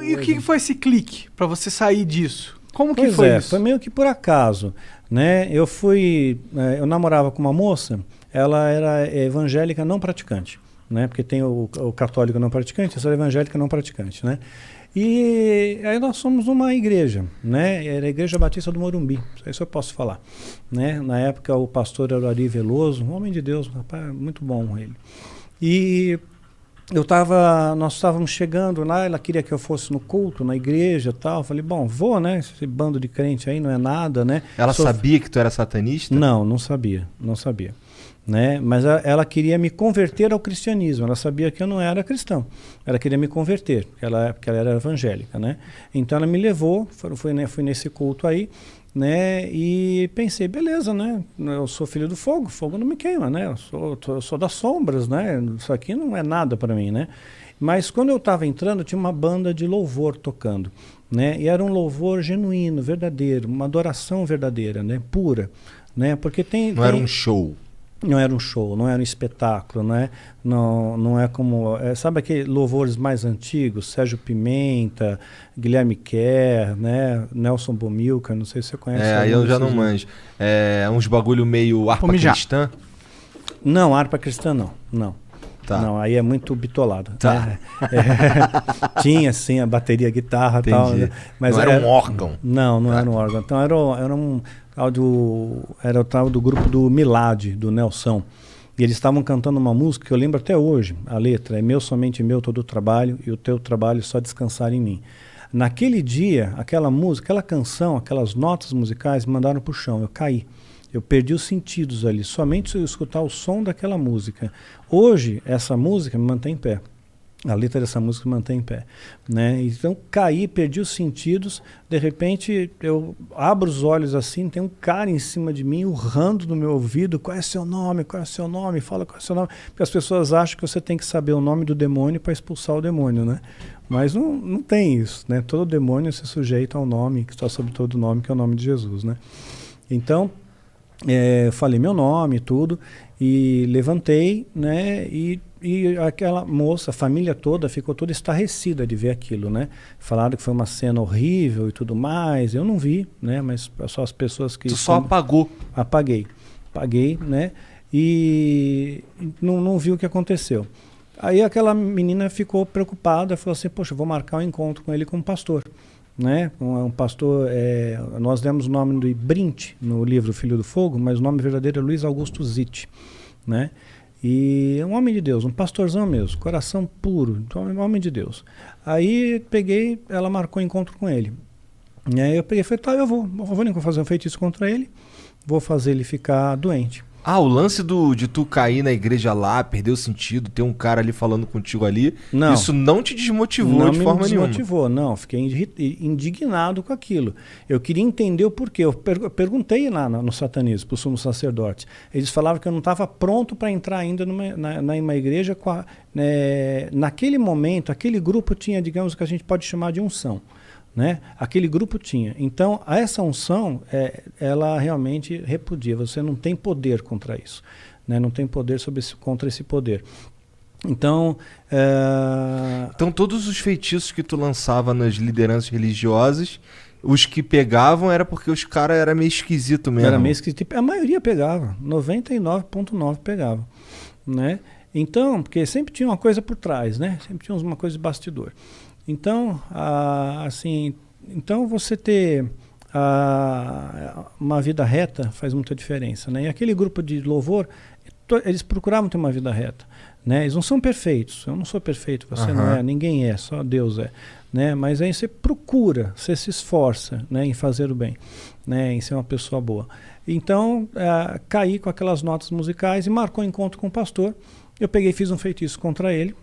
E o que foi esse clique para você sair disso? Como que foi isso? Foi meio que por acaso, né? Eu namorava com uma moça, ela era evangélica não praticante, né? Porque tem o católico não praticante, essa era evangélica não praticante, né? E aí nós somos uma igreja, né? Era a Igreja Batista do Morumbi, isso eu posso falar, né? Na época o pastor era o Ari Veloso, um homem de Deus, um rapaz muito bom ele. E nós estávamos chegando lá, ela queria que eu fosse no culto, na igreja e tal. Eu falei, bom, vou, né? Esse bando de crente aí não é nada, né? Ela sabia que tu era satanista? Não sabia. Né? Mas ela queria me converter ao cristianismo. Ela sabia que eu não era cristão. Ela queria me converter, porque ela era evangélica, né? Então ela me levou, fui nesse culto aí, né? E pensei, beleza, né? Eu sou filho do fogo, fogo não me queima, né? Eu sou das sombras, né? Isso aqui não é nada para mim, né? Mas quando eu estava entrando, tinha uma banda de louvor tocando, né? E era um louvor genuíno, verdadeiro, uma adoração verdadeira, né? Pura, né? Porque era um show. Não era um show, não era um espetáculo, né? Não é como... sabe aqueles louvores mais antigos? Sérgio Pimenta, Guilherme Kerr, né? Nelson Bomilcar, não sei se você conhece. Aí eu já não manjo. Uns bagulho meio harpa cristã? Não, harpa cristã não. Tá. Não, aí é muito bitolado. Tá. Né? Tinha, sim, a bateria, a guitarra e tal. Né? Mas não era um órgão? Não era um órgão. Então era o tal do grupo do Milad, do Nelson. E eles estavam cantando uma música que eu lembro até hoje. A letra é meu, somente meu, todo o trabalho, e o teu trabalho só descansar em mim. Naquele dia, aquela música, aquela canção, aquelas notas musicais me mandaram pro chão, eu caí. Eu perdi os sentidos ali, somente se eu escutar o som daquela música. Hoje, essa música me mantém em pé. A letra dessa música me mantém em pé, né? Então, caí, perdi os sentidos. De repente, eu abro os olhos assim, tem um cara em cima de mim, urrando no meu ouvido, qual é seu nome, qual é seu nome, fala qual é seu nome. Porque as pessoas acham que você tem que saber o nome do demônio para expulsar o demônio, né? Mas não tem isso, né? Todo demônio se sujeita ao nome, que está sob todo nome, que é o nome de Jesus, né? Então, falei meu nome e tudo, e levantei, né? E aquela moça, a família toda ficou toda estarrecida de ver aquilo, né? Falaram que foi uma cena horrível e tudo mais. Eu não vi, né? Mas só as pessoas que... Tu só apagou? Apaguei, né? E não vi o que aconteceu. Aí aquela menina ficou preocupada, falou assim, poxa, eu vou marcar um encontro com ele como pastor. Né? Um pastor, nós demos o nome de Brint no livro Filho do Fogo, mas o nome verdadeiro é Luiz Augusto Zitt, né? E é um homem de Deus, um pastorzão mesmo, coração puro, um homem de Deus. Aí peguei, ela marcou um encontro com ele. E aí eu peguei e falei, tá, eu vou fazer um feitiço contra ele, vou fazer ele ficar doente. O lance de tu cair na igreja lá, perder o sentido, ter um cara ali falando contigo ali, isso não te desmotivou de forma nenhuma? Não me desmotivou, não. Fiquei indignado com aquilo. Eu queria entender o porquê. Eu perguntei lá no satanismo, para o sumo sacerdote. Eles falavam que eu não estava pronto para entrar ainda numa igreja. Naquele momento, aquele grupo tinha, digamos, que a gente pode chamar de unção. Né? Aquele grupo tinha. Então, essa unção, ela realmente repudia. Você não tem poder contra isso. Né? Não tem poder contra esse poder. Então, então, todos os feitiços que tu lançava nas lideranças religiosas, os que pegavam era porque os caras eram meio esquisito mesmo. Era meio esquisito. A maioria pegava. 99,9% pegava. Né? Então, porque sempre tinha uma coisa por trás, né? Sempre tinha uma coisa de bastidor. Então, então você ter uma vida reta faz muita diferença, né? E aquele grupo de louvor, eles procuravam ter uma vida reta, né? Eles não são perfeitos, eu não sou perfeito, você não é, ninguém é, só Deus é, né? Mas aí você procura, você se esforça, né, em fazer o bem, né, em ser uma pessoa boa. Então, caí com aquelas notas musicais e marcou um encontro com o pastor. Eu peguei e fiz um feitiço contra ele.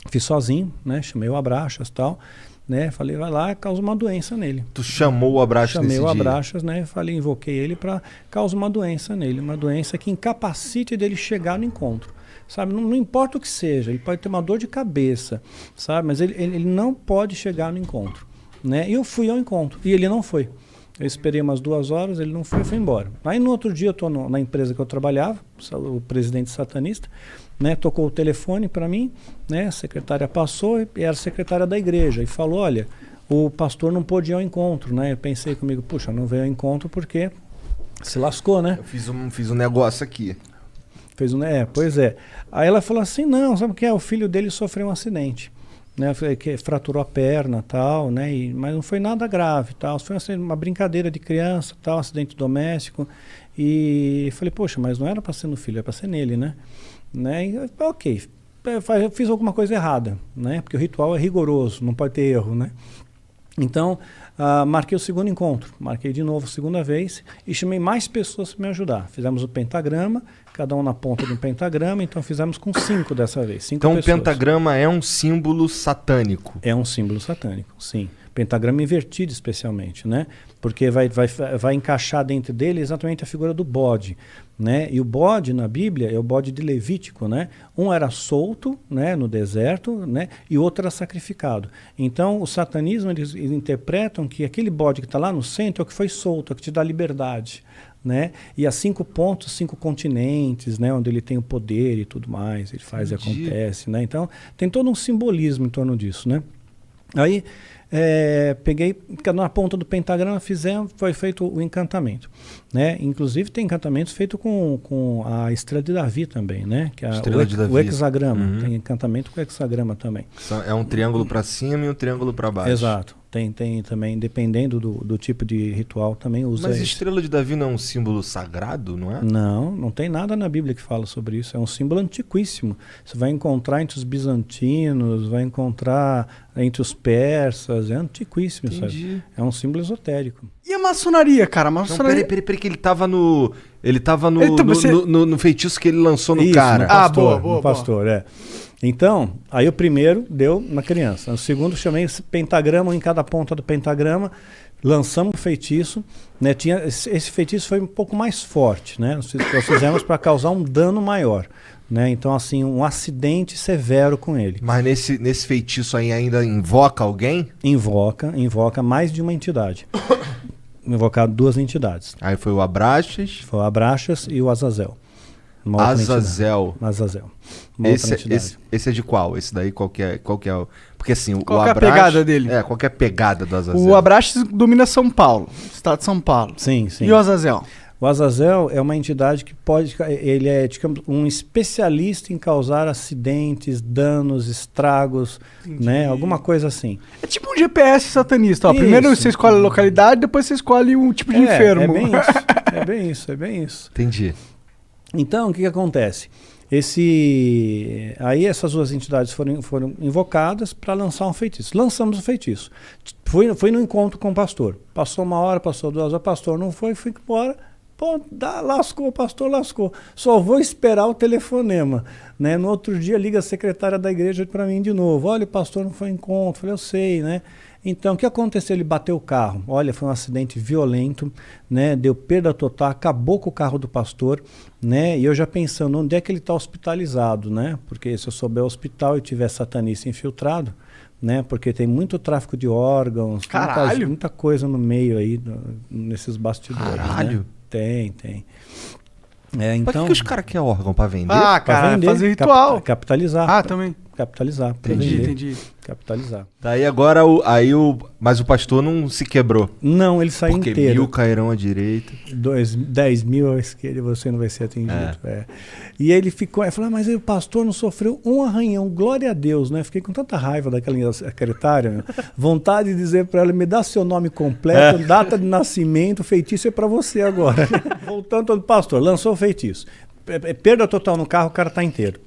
Fiz sozinho, né? Chamei o Abraxas e tal, né? Falei, vai lá, causa uma doença nele. Tu chamou o Abraxas nesse dia? Chamei o Abraxas, né? Falei, invoquei ele para causar uma doença nele, uma doença que incapacite dele chegar no encontro, sabe? Não importa o que seja, ele pode ter uma dor de cabeça, sabe? Mas ele não pode chegar no encontro, né? E eu fui ao encontro e ele não foi. Eu esperei umas 2 horas, ele não foi, eu fui embora. Aí no outro dia eu estou na empresa que eu trabalhava, o presidente satanista, né? Tocou o telefone para mim, né? A secretária passou e era a secretária da igreja e falou, olha, o pastor não pôde ir ao encontro, né? Eu pensei comigo, puxa, não veio ao encontro porque se lascou, né? Eu fiz um negócio aqui. Pois é. Aí ela falou assim, não, sabe o que é? O filho dele sofreu um acidente, né? Que fraturou a perna, tal, né? Mas não foi nada grave, tal. Foi assim, uma brincadeira de criança, tal, acidente doméstico. E falei, poxa, mas não era para ser no filho, era para ser nele, né? E, ok, eu fiz alguma coisa errada, né? Porque o ritual é rigoroso, não pode ter erro, né? Então, marquei o segundo encontro, marquei de novo a segunda vez e chamei mais pessoas para me ajudar. Fizemos o pentagrama, cada um na ponta de um pentagrama, então fizemos com 5 dessa vez. 5 então pessoas. O pentagrama é um símbolo satânico. É um símbolo satânico, sim. Pentagrama invertido especialmente, né? Porque vai encaixar dentro dele exatamente a figura do bode, né? E o bode na Bíblia é o bode de Levítico, né? Um era solto, né, no deserto, né? E o outro era sacrificado. Então, o satanismo, eles interpretam que aquele bode que está lá no centro é o que foi solto, é o que te dá liberdade, né? E há 5 pontos, 5 continentes, né? Onde ele tem o poder e tudo mais, ele faz e acontece, né? Então, tem todo um simbolismo em torno disso, né? Aí, peguei, na ponta do pentagrama foi feito o encantamento, né? Inclusive tem encantamentos feitos com a estrela de Davi também, né? Que é o hexagrama, tem encantamento com o hexagrama também. É um triângulo para cima e um triângulo para baixo. Exato. Tem também, dependendo do tipo de ritual, também usa. Mas estrela de Davi não é um símbolo sagrado, não é? Não tem nada na Bíblia que fala sobre isso. É um símbolo antiquíssimo. Você vai encontrar entre os bizantinos, vai encontrar entre os persas, é antiquíssimo, sabe? É um símbolo esotérico. E a maçonaria, cara? Não, peraí, que ele tava no feitiço que ele lançou no cara. No pastor, é. Então, aí o primeiro deu na criança. O segundo chamei esse pentagrama em cada ponta do pentagrama, lançamos o feitiço, né? Esse feitiço foi um pouco mais forte, né? Nós fizemos para causar um dano maior, né? Então, assim, um acidente severo com ele. Mas nesse feitiço aí ainda invoca alguém? Invoca mais de uma entidade. Invocar 2 entidades. Aí foi o Abraxas. Foi o Abraxas e o Azazel. Azazel. Esse é de qual? Esse daí qual que é o... Porque assim, qual é a pegada dele? Qual que é a pegada do Azazel? O Abraxas domina São Paulo, estado de São Paulo. Sim. E o Azazel? O Azazel é uma entidade que ele é, digamos, um especialista em causar acidentes, danos, estragos, né? Alguma coisa assim. É tipo um GPS satanista. Ó. Primeiro você escolhe a localidade, depois você escolhe um tipo de enfermo. É bem isso. Entendi. Então, o que acontece? Aí essas 2 entidades foram invocadas para lançar um feitiço. Lançamos o feitiço. Fui no encontro com o pastor. Passou 1 hora, passou 2 horas, o pastor não foi, fui embora. Pô, lascou, o pastor lascou. Só vou esperar o telefonema, né? No outro dia liga a secretária da igreja para mim de novo. Olha, o pastor não foi ao encontro. Falei, eu sei, né? Então, o que aconteceu? Ele bateu o carro. Olha, foi um acidente violento, né? Deu perda total, acabou com o carro do pastor, né? E eu já pensando, onde é que ele está hospitalizado, né? Porque se eu souber o hospital e tiver satanista infiltrado, né? Porque tem muito tráfico de órgãos, muita coisa no meio aí, nesses bastidores. Caralho! Né? Tem. Então, por que os caras querem órgão pra vender? Cara, vender, fazer ritual. Capitalizar. Também. Capitalizar. Entendi. Capitalizar. Daí agora, mas o pastor não se quebrou. Não, ele saiu inteiro. Porque 1000 cairão à direita. 10 mil à esquerda e você não vai ser atingido. E ele falou, mas aí o pastor não sofreu um arranhão, glória a Deus, né? Fiquei com tanta raiva daquela secretária, vontade de dizer para ela, me dá seu nome completo, data de nascimento, feitiço é para você agora. Voltando ao pastor, lançou o feitiço. Perda total no carro, o cara tá inteiro.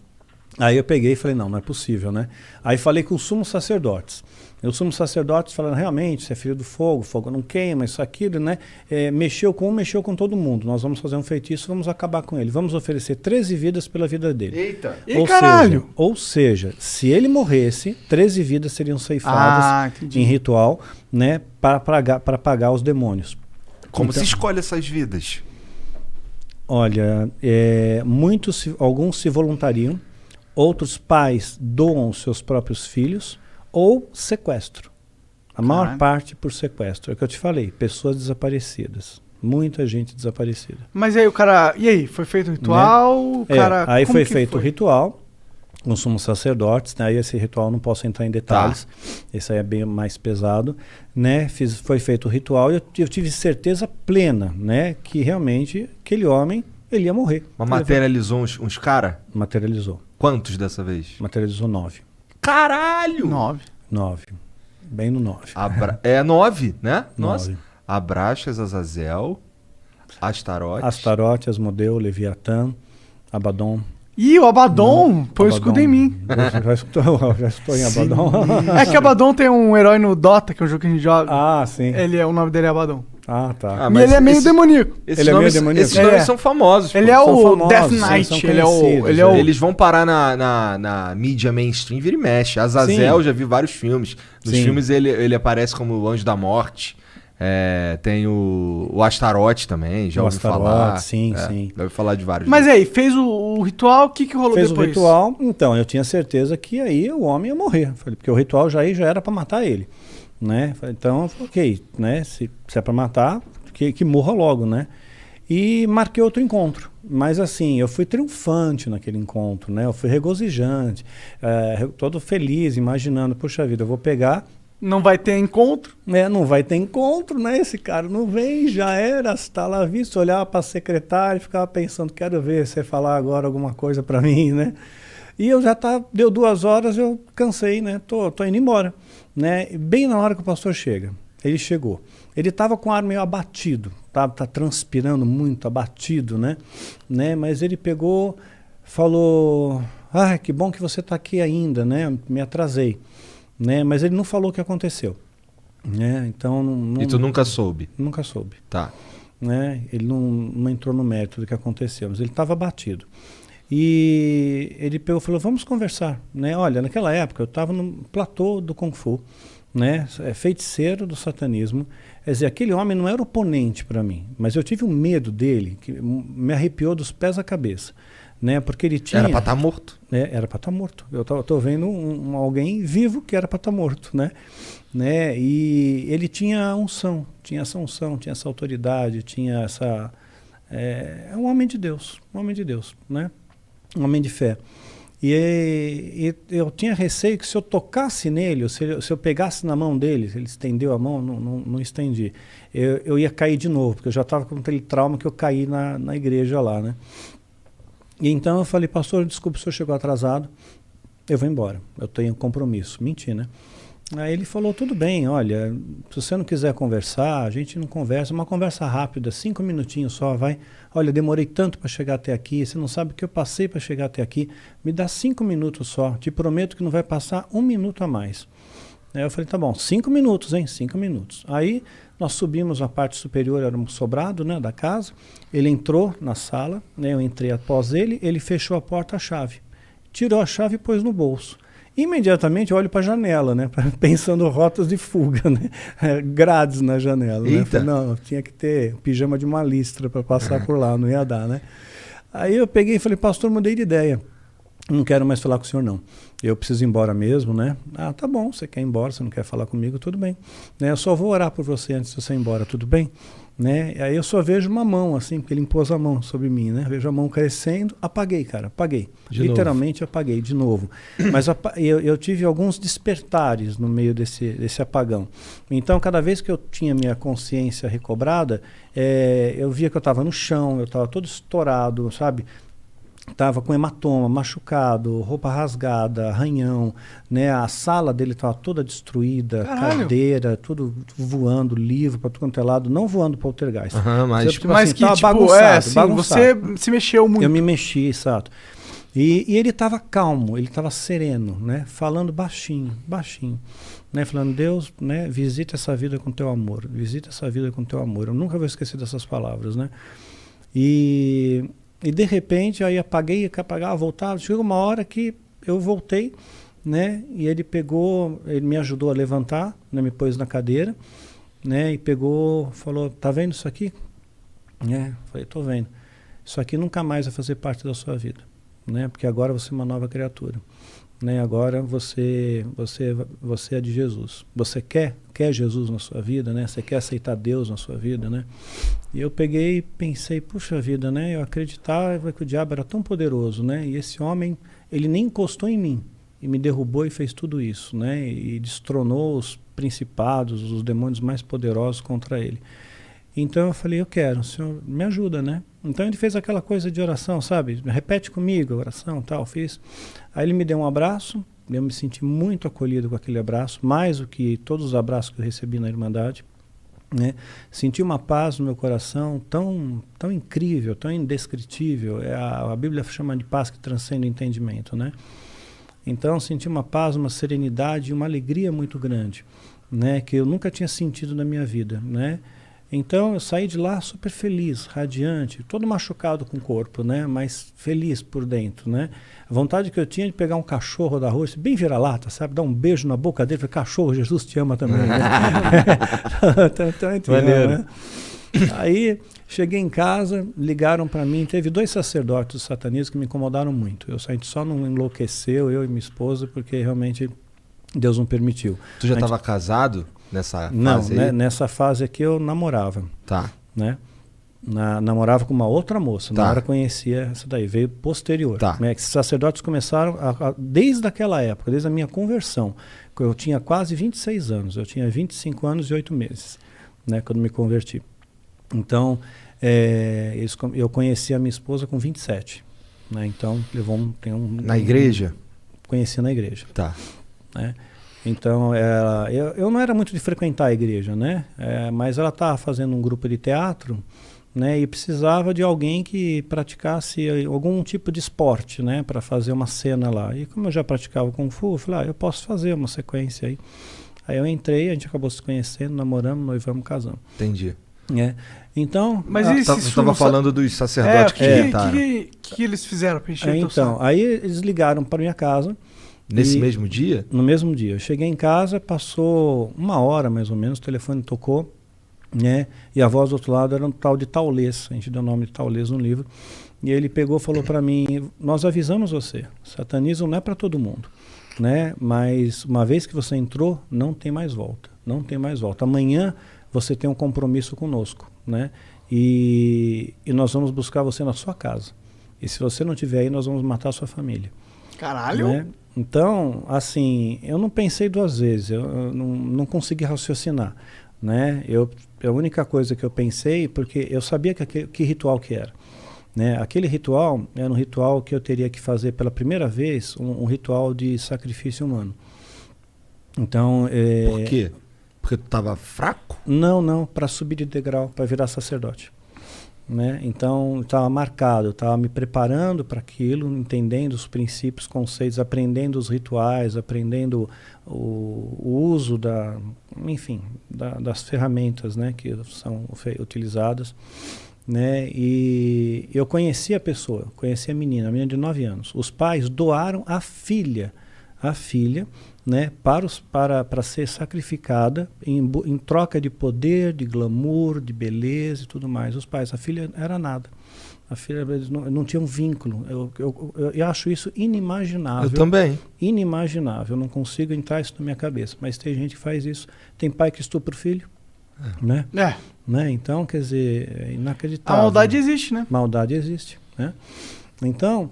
Aí eu peguei e falei, não é possível, né? Aí falei com os sumos sacerdotes. E os sumos sacerdotes falaram, realmente, você é filho do fogo, o fogo não queima, isso, aquilo, né? Mexeu com todo mundo. Nós vamos fazer um feitiço, vamos acabar com ele. Vamos oferecer 13 vidas pela vida dele. Eita! Caralho! Ou seja, se ele morresse, 13 vidas seriam ceifadas em ritual, né? Para pagar os demônios. Como se escolhe essas vidas? Olha, alguns se voluntariam, outros pais doam os seus próprios filhos ou sequestro. A maior parte por sequestro. É o que eu te falei, pessoas desaparecidas. Muita gente desaparecida. Mas aí o cara... E aí, foi feito o ritual? Né? Aí foi feito o ritual, com sumos sacerdotes, né? Aí esse ritual não posso entrar em detalhes, esse aí é bem mais pesado, né? Foi feito o ritual e eu tive certeza plena, né? Que realmente aquele homem, ele ia morrer. Mas materializou uns caras? Materializou. Quantos dessa vez? Materializou 9. Caralho! 9. Bem no 9. É 9, né? 9. Nossa. Abraxas, Azazel, Astarote. Astarote, Asmodeu, Leviatã, Abaddon. Ih, o Abaddon põe o escudo em mim. Já estou em Abaddon. É que Abaddon tem um herói no Dota, que é um jogo que a gente joga. Ah, sim. O nome dele é Abaddon. Ah, tá. E ele é meio demoníaco. Ele é meio demoníaco. Esses nomes são famosos. Ele é o Death Knight. Eles vão parar na mídia mainstream, vira e mexe. Azazel, já vi vários filmes. Nos filmes ele aparece como o Anjo da Morte. Tem o Astarote também, já ouvi falar. Sim. Já ouvi falar de vários. Mas aí, fez o ritual, o que rolou depois? Fez o ritual, então, eu tinha certeza que aí o homem ia morrer. Porque o ritual já era para matar ele, né? Então, ok, né? Se é para matar, que morra logo, né? E marquei outro encontro. Mas assim, eu fui triunfante naquele encontro, né? Eu fui regozijante, todo feliz, imaginando, puxa vida, eu vou pegar... Não vai ter encontro? Não vai ter encontro, né? Esse cara não vem, já era, está lá visto, olhar para a secretária e ficava pensando, quero ver você falar agora alguma coisa para mim, né? E eu já deu 2 horas, eu cansei, né? Tô indo embora, né? Bem na hora que o pastor chega, ele chegou. Ele estava com o ar meio abatido, tá transpirando muito, abatido, né? Mas ele pegou, falou, que bom que você está aqui ainda, né? Me atrasei. Né? Mas ele não falou o que aconteceu. Né? Então, E tu nunca soube? Nunca soube. Tá. Né? Ele não entrou no mérito do que aconteceu, mas ele estava abatido. E ele pegou e falou, vamos conversar. Né? Olha, naquela época eu estava no platô do Kung Fu, né? Feiticeiro do satanismo. Quer dizer, aquele homem não era oponente para mim, mas eu tive um medo dele, que me arrepiou dos pés à cabeça. Né? Porque ele tinha... Era para estar morto. Era para estar morto. Eu tô vendo alguém vivo que era para estar morto, né? E ele tinha unção, tinha essa autoridade, tinha essa... É um homem de Deus, né? Um homem de fé. E eu tinha receio que se eu tocasse nele, se eu pegasse na mão dele, ele estendeu a mão, não estendi, eu ia cair de novo, porque eu já estava com aquele trauma que eu caí na igreja lá, né? E então eu falei, pastor, desculpe, o senhor chegou atrasado, eu vou embora, eu tenho compromisso. Menti, né? Aí ele falou, tudo bem, olha, se você não quiser conversar, a gente não conversa, uma conversa rápida, 5 minutinhos só, vai. Olha, demorei tanto para chegar até aqui, você não sabe o que eu passei para chegar até aqui, me dá 5 minutos só, te prometo que não vai passar 1 minuto a mais. Aí eu falei, tá bom, 5 minutos, hein, 5 minutos. Aí nós subimos na parte superior, era um sobrado, né, da casa, ele entrou na sala, né, eu entrei após ele, ele fechou a porta, a chave, tirou a chave e pôs no bolso. Imediatamente eu olho para a janela, né, pensando rotas de fuga, né, grades na janela. Né? Falei, não, tinha que ter pijama de uma listra para passar por lá, não ia dar, né. Aí eu peguei e falei, pastor, mudei de ideia. Não quero mais falar com o senhor, não. Eu preciso ir embora mesmo, né? Ah, tá bom, você quer ir embora, você não quer falar comigo, tudo bem. Né? Eu só vou orar por você antes de você ir embora, tudo bem? Né? Aí eu só vejo uma mão, assim, porque ele impôs a mão sobre mim, né? Vejo a mão crescendo, apaguei, cara, apaguei. Literalmente apaguei de novo. Mas eu tive alguns despertares no meio desse apagão. Então, cada vez que eu tinha minha consciência recobrada, eu via que eu estava no chão, eu estava todo estourado, sabe? Tava com hematoma, machucado, roupa rasgada, arranhão, né? A sala dele estava toda destruída, cadeira, tudo voando, livro para tudo quanto é lado, não voando poltergeist. Mas tipo assim, que tava bagunçado, bagunçado. Você se mexeu muito. Eu me mexi, exato. E ele estava calmo, ele estava sereno, né? Falando baixinho, né? Falando, Deus, né? Visita essa vida com teu amor, visita essa vida com teu amor. Eu nunca vou esquecer dessas palavras, né? E de repente, aí apaguei, apagava, voltava. Chegou uma hora que eu voltei, né? E ele me ajudou a levantar, né? Me pôs na cadeira, né? E pegou, falou, tá vendo isso aqui? Falei, tô vendo. Isso aqui nunca mais vai fazer parte da sua vida, né? Porque agora você é uma nova criatura, né? Agora você é de Jesus. Você quer Jesus na sua vida, né? Você quer aceitar Deus na sua vida, né? E eu peguei e pensei, puxa vida, né? Eu acreditava que o diabo era tão poderoso, né? E esse homem ele nem encostou em mim e me derrubou e fez tudo isso, né? E destronou os principados, os demônios mais poderosos contra ele. Então eu falei, eu quero, o Senhor me ajuda, né? Então ele fez aquela coisa de oração, sabe? Repete comigo a oração, tal, fiz. Aí ele me deu um abraço, eu me senti muito acolhido com aquele abraço, mais do que todos os abraços que eu recebi na Irmandade, né? Senti uma paz no meu coração tão incrível, tão indescritível. A Bíblia chama de paz que transcende o entendimento, né? Então senti uma paz, uma serenidade, uma alegria muito grande, né? Que eu nunca tinha sentido na minha vida, né? Então eu saí de lá super feliz, radiante, todo machucado com o corpo, né? Mas feliz por dentro, né? A vontade que eu tinha de pegar um cachorro da rua, bem vira-lata, sabe? Dar um beijo na boca dele, falar, cachorro, Jesus te ama também, né? Maneiro. Né? Aí cheguei em casa, ligaram para mim, teve 2 sacerdotes do satanismo que me incomodaram muito. A gente só não enlouqueceu, eu e minha esposa, porque realmente Deus não permitiu. Tu já estava casado nessa fase? Não, né, nessa fase aqui eu namorava. Tá. Né? Namorava com uma outra moça, tá. Na hora conhecia essa daí, veio posterior. Tá. Né? Esses sacerdotes começaram desde aquela época, desde a minha conversão. Eu tinha quase 26 anos, eu tinha 25 anos e 8 meses, né, quando me converti. Então, eu conheci a minha esposa com 27. Né? Então, levou na igreja? Conheci na igreja. Tá. Né? Então, eu não era muito de frequentar a igreja, né? Mas ela estava fazendo um grupo de teatro, né? E precisava de alguém que praticasse algum tipo de esporte, né? Para fazer uma cena lá. E como eu já praticava Kung Fu, eu falei, eu posso fazer uma sequência aí. Aí eu entrei, a gente acabou se conhecendo, namoramos, noivamos, casamos. Entendi. Então... Mas você estava falando dos sacerdotes que entraram. Que eles fizeram para encher então, aí eles ligaram para minha casa. Nesse mesmo dia? No mesmo dia. Eu cheguei em casa, passou 1 hora mais ou menos, o telefone tocou, né? E a voz do outro lado era um tal de Taulês, a gente deu o nome de Taulês no livro. E ele pegou e falou para mim, nós avisamos você, satanismo não é para todo mundo, né? Mas uma vez que você entrou, não tem mais volta, não tem mais volta. Amanhã você tem um compromisso conosco, né? E nós vamos buscar você na sua casa. E se você não estiver aí, nós vamos matar a sua família. Caralho! Né? Então, assim, eu não pensei 2 vezes, eu não consegui raciocinar, né? A única coisa que eu pensei, porque eu sabia que ritual que era, né? Aquele ritual era um ritual que eu teria que fazer pela primeira vez, um ritual de sacrifício humano. Então, por quê? Porque tu estava fraco? Não, para subir de degrau, para virar sacerdote. Né? Então estava marcado, estava me preparando para aquilo, entendendo os princípios, conceitos, aprendendo os rituais, aprendendo o uso das ferramentas, né, que são utilizadas, né? E eu conheci a pessoa, conheci a menina de 9 anos. Os pais doaram a filha, né, para ser sacrificada em troca de poder, de glamour, de beleza e tudo mais. Os pais, a filha era nada. A filha não tinha um vínculo. Eu acho isso inimaginável. Eu também. Inimaginável. Eu não consigo entrar isso na minha cabeça. Mas tem gente que faz isso. Tem pai que estupra o filho. Né? Né? Então, quer dizer, é inacreditável. A maldade existe, né? Maldade existe. Né? Então...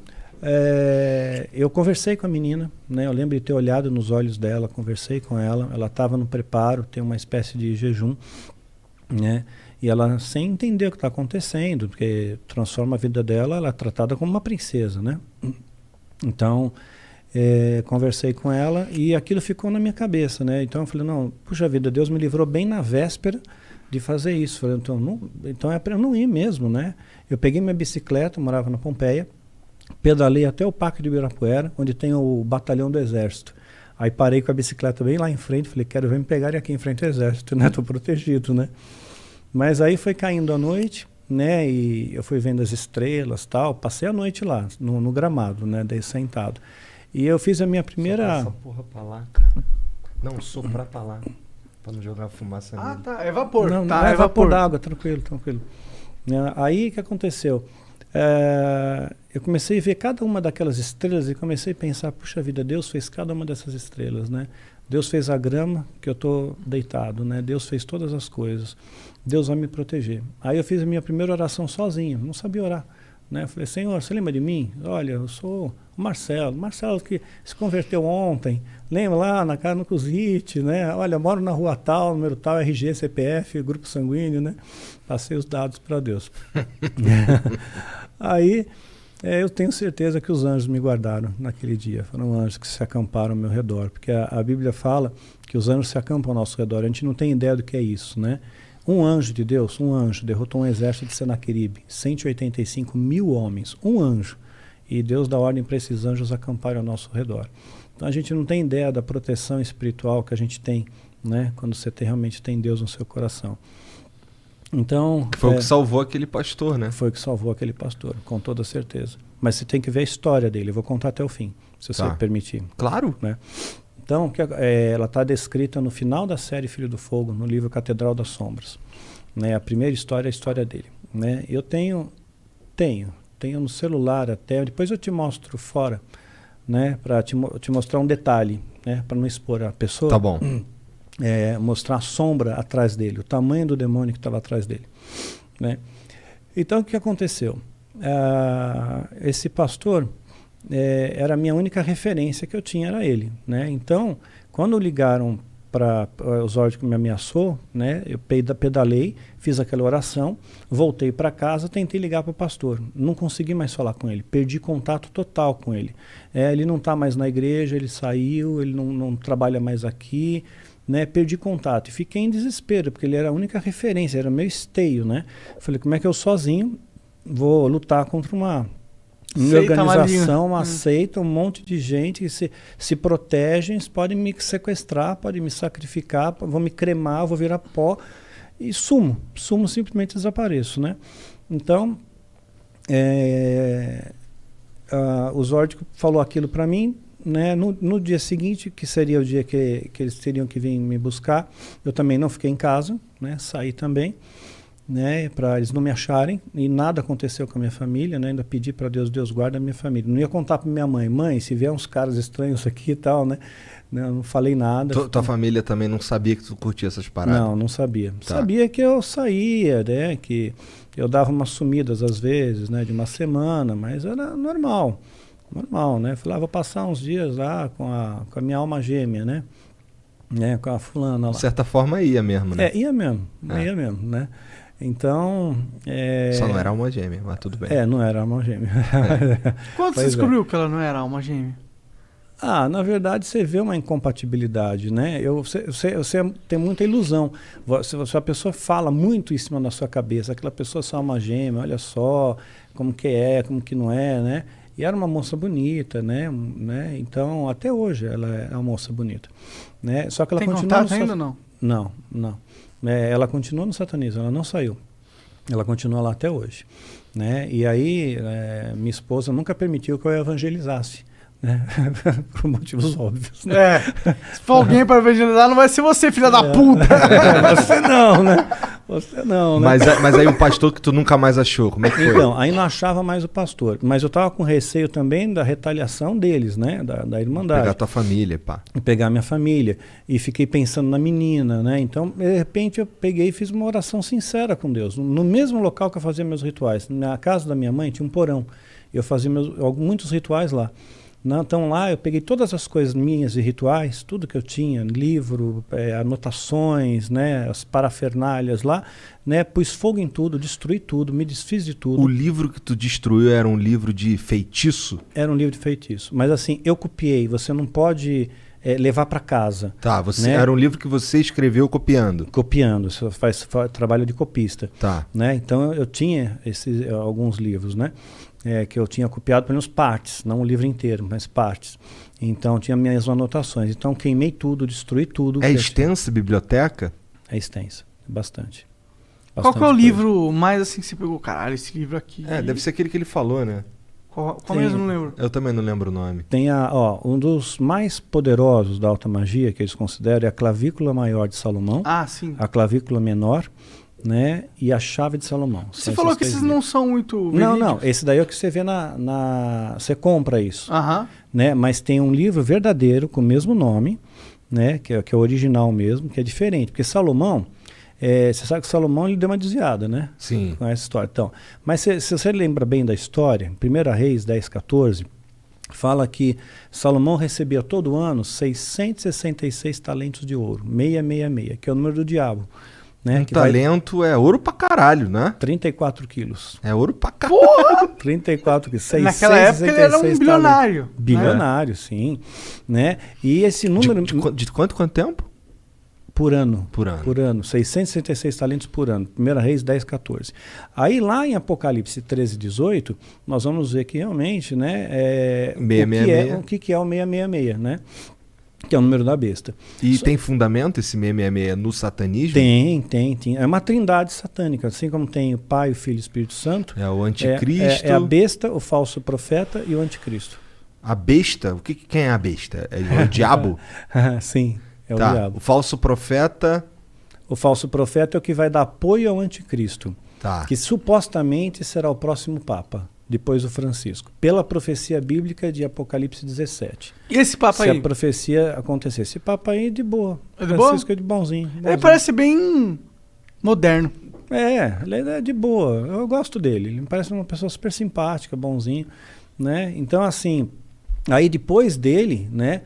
eu conversei com a menina, né? Eu lembro de ter olhado nos olhos dela, conversei com ela. Ela estava no preparo, tem uma espécie de jejum, né? E ela, sem entender o que está acontecendo, porque transforma a vida dela, ela é tratada como uma princesa, né? Então, conversei com ela e aquilo ficou na minha cabeça, né? Então eu falei, não, puxa vida, Deus me livrou bem na véspera de fazer isso. Falei, então é para eu não ir mesmo, né? Eu peguei minha bicicleta, eu morava na Pompeia, pedalei até o Parque de Ibirapuera, onde tem o batalhão do Exército. Aí parei com a bicicleta bem lá em frente, falei, quero ver me pegarem aqui em frente ao Exército, né? Tô protegido, né? Mas aí foi caindo a noite, né? E eu fui vendo as estrelas, tal. Passei a noite lá, no gramado, né? Daí sentado. E eu fiz a minha primeira... Só essa porra pra lá, cara. Não, soprar pra lá. Pra não jogar fumaça nele. Tá. É vapor. Não, é vapor d'água, tranquilo. Aí o que aconteceu? Eu comecei a ver cada uma daquelas estrelas e comecei a pensar, puxa vida, Deus fez cada uma dessas estrelas, né? Deus fez a grama que eu estou deitado, né? Deus fez todas as coisas. Deus vai me proteger. Aí eu fiz a minha primeira oração sozinho, não sabia orar, né? Eu falei, Senhor, você lembra de mim? Olha, eu sou o Marcelo. Marcelo que se converteu ontem. Lembra lá na casa no Cusite, né? Olha, moro na rua tal, número tal, RG, CPF, grupo sanguíneo, né? Passei os dados para Deus. Aí, eu tenho certeza que os anjos me guardaram naquele dia. Foram anjos que se acamparam ao meu redor. Porque a Bíblia fala que os anjos se acampam ao nosso redor. A gente não tem ideia do que é isso, né? Um anjo de Deus, um anjo, derrotou um exército de Senaqueribe. 185 mil homens. Um anjo. E Deus dá ordem para esses anjos acamparem ao nosso redor. Então a gente não tem ideia da proteção espiritual que a gente tem, né? Quando você realmente tem Deus no seu coração. Então, foi o que salvou aquele pastor, né? Foi o que salvou aquele pastor, com toda certeza. Mas você tem que ver a história dele. Eu vou contar até o fim, se você permitir. Claro. Né? Então, ela está descrita no final da série Filho do Fogo, no livro Catedral das Sombras. Né? A primeira história é a história dele. Né? Eu tenho no celular até, depois eu te mostro fora, né? Para te mostrar um detalhe, né? Para não expor a pessoa. Tá bom. Mostrar a sombra atrás dele, o tamanho do demônio que estava atrás dele. Né? Então, o que aconteceu? Esse pastor, era a minha única referência que eu tinha, era ele. Né? Então, quando ligaram para os ordens que me ameaçou, né? Eu pedalei, fiz aquela oração, voltei para casa, tentei ligar para o pastor. Não consegui mais falar com ele, perdi contato total com ele. Ele não está mais na igreja, ele saiu, ele não trabalha mais aqui. Né, perdi contato e fiquei em desespero, porque ele era a única referência, era meu esteio, né? Falei, como é que eu sozinho vou lutar contra uma organização, uma seita, um monte de gente que se protegem, podem me sequestrar, podem me sacrificar, vão me cremar, vou virar pó e sumo, simplesmente desapareço, né? Então, o Zord falou aquilo para mim. Né? No dia seguinte, que seria o dia que eles teriam que vir me buscar, eu também não fiquei em casa, né? Saí também, né? Para eles não me acharem, e nada aconteceu com a minha família, né? Ainda pedi para Deus guarda a minha família. Não ia contar para minha mãe, se vier uns caras estranhos aqui e tal, né? Eu não falei nada. Tua família também não sabia que tu curtia essas paradas? Não sabia. Tá. Sabia que eu saía, né? Que eu dava umas sumidas às vezes, né? De uma semana, mas era normal, né? Falei, vou passar uns dias lá com a minha alma gêmea, né? Com a fulana lá. De certa forma ia mesmo, né? Ia mesmo, né? Então... Só não era alma gêmea, mas tudo bem. Não era alma gêmea. Quando você descobriu que ela não era alma gêmea? Na verdade, você vê uma incompatibilidade, né? Você tem muita ilusão. Se a pessoa fala muito em cima da sua cabeça, aquela pessoa é só alma gêmea, olha só como que como que não é, né? E era uma moça bonita, né? Então, até hoje ela é uma moça bonita. Né? Só que ela continua contato ainda não? Não. Ela continua no satanismo, ela não saiu. Ela continua lá até hoje. Né? E aí, minha esposa nunca permitiu que eu evangelizasse. Né? Por motivos óbvios. Né? Se for alguém para evangelizar, não vai ser você, filha da puta. Você não, né? Você não, né? Mas aí o pastor que tu nunca mais achou, como é que foi? Então, aí não achava mais o pastor. Mas eu tava com receio também da retaliação deles, né? Da Irmandade. Pegar tua família, pá. Pegar minha família. E fiquei pensando na menina, né? Então, de repente, eu peguei e fiz uma oração sincera com Deus. No mesmo local que eu fazia meus rituais. Na casa da minha mãe tinha um porão. Eu fazia muitos rituais lá. Então lá eu peguei todas as coisas minhas e rituais, tudo que eu tinha, livro, anotações, né, as parafernálias lá, né, pus fogo em tudo, destruí tudo, me desfiz de tudo. O livro que tu destruiu era um livro de feitiço? Era um livro de feitiço, mas assim, eu copiei, você não pode levar para casa. Tá, era um livro que você escreveu copiando? Copiando, você faz trabalho de copista. Tá. Né, então eu tinha alguns livros, né? Que eu tinha copiado pelo menos partes, não o livro inteiro, mas partes. Então tinha minhas anotações. Então queimei tudo, destruí tudo. É extensa a biblioteca? É extensa, bastante. Qual que é o livro mais assim que você pegou? Caralho, esse livro aqui... deve ser aquele que ele falou, né? Qual mesmo? Não lembro. Eu também não lembro o nome. Tem um dos mais poderosos da alta magia, que eles consideram, é a clavícula maior de Salomão. Sim. A clavícula menor, né? E a chave de Salomão. Você falou que esses não são muito verídicos. Não. Esse daí é o que você vê você compra isso. Né? Mas tem um livro verdadeiro com o mesmo nome, né? Que é o original mesmo, que é diferente. Porque Salomão, Você sabe que Salomão ele deu uma desviada, né? Sim. Com essa história. Então, mas se você lembra bem da história, 1 Reis 10:14, fala que Salomão recebia todo ano 666 talentos de ouro, 666, que é o número do diabo. Né? Um talento é ouro pra caralho, né? 34 quilos. É ouro pra caralho. Porra! 34 quilos. Naquela época ele era um bilionário. Talentos. Bilionário, sim. Né? E esse número... De quanto tempo? Por ano. Por ano. Por ano. 666 talentos por ano. 1 Reis 10:14. Aí lá em Apocalipse 13:18, nós vamos ver que realmente, né, o que é o 666, né? Que é o número da besta. E tem fundamento esse 666 no satanismo? Tem. É uma trindade satânica, assim como tem o Pai, o Filho e o Espírito Santo. É o anticristo. É a besta, o falso profeta e o anticristo. A besta? Quem é a besta? É o diabo? Sim, é o diabo. O falso profeta... O falso profeta é o que vai dar apoio ao anticristo. Tá. Que supostamente será o próximo Papa. Depois do Francisco, pela profecia bíblica de Apocalipse 17. E esse Papa aí? Se a profecia acontecer. Esse Papa aí é de boa. É de Francisco boa? é de bonzinho. Ele parece bem moderno. Ele é de boa. Eu gosto dele. Ele me parece uma pessoa super simpática, bonzinho. Né? Então, assim, aí depois dele, né?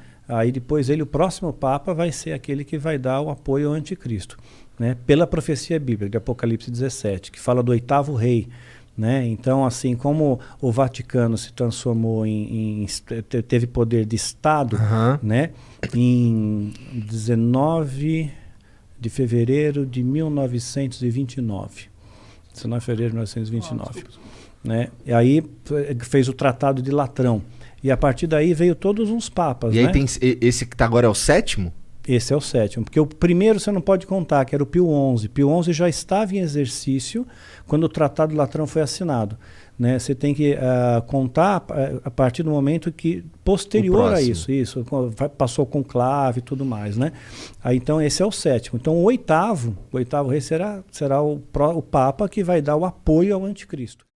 O próximo Papa vai ser aquele que vai dar o apoio ao anticristo. Né? Pela profecia bíblica de Apocalipse 17, que fala do 8º rei. Né? Então, assim como o Vaticano se transformou teve poder de Estado, né? Em 19 de fevereiro de 1929. 19 de fevereiro de 1929. Né? E aí fez o Tratado de Latrão. E a partir daí veio todos uns papas. E aí né? tem esse que tá agora é o 7º? Esse é o 7º, porque o primeiro você não pode contar, que era o Pio XI. Pio XI já estava em exercício quando o Tratado de Latrão foi assinado. Né? Você tem que contar a partir do momento que, posterior a isso, passou com conclave e tudo mais. Né? Aí, então esse é o 7º. Então o 8º rei será o Papa que vai dar o apoio ao anticristo.